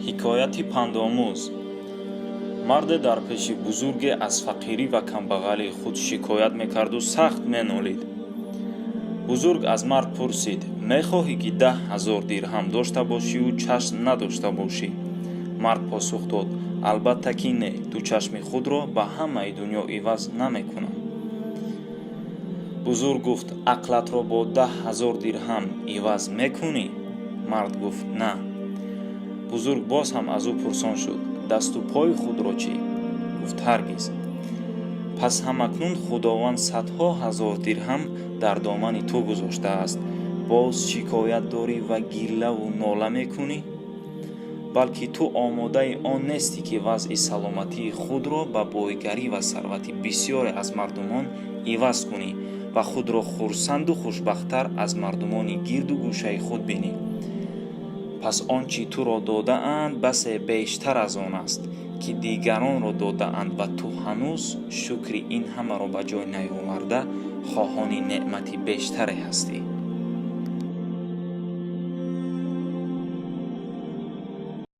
ҳикояти пандомӯз. марде дар пеши бузурге аз фақирӣ ва камбағалии худ шикоят мекарду сахт менолид. бузург аз мард пурсид: мехоҳӣ ки 10,000 дирҳам дошта бошию чашм надошта бошӣ? мард посух дод: албатта ки не, ду чашми худро ба ҳамаи дунё иваз намекунам. бузург гуфт: ақлатро бо 10,000 дирҳам иваз мекунӣ? мард гуфт: на. бузург боз ҳам аз ӯ пурсон шуд: дасту пои худро чӣ? гуфт: ҳаргиз. пас ҳамакнун худованд садҳо ҳазор дирҳам дар домани ту гузоштааст, боз шикоят дорӣ ва гиллаву нола мекунӣ? балки ту омодаи он нестӣ ки вазъи саломатии худро ба бойгарӣ ва сарвати бисёре аз мардумон иваз кунӣ ва худро хурсанду хушбахттар аз мардумони гирду гӯшаи худ бинӣ. пас он чӣ туро додаанд басе бештар аз он аст, ки дигаронро додаанд ва ту ҳанӯз шукри ин ҳамаро ба ҷой наёварда хоҳони неъмати бештаре ҳастӣ.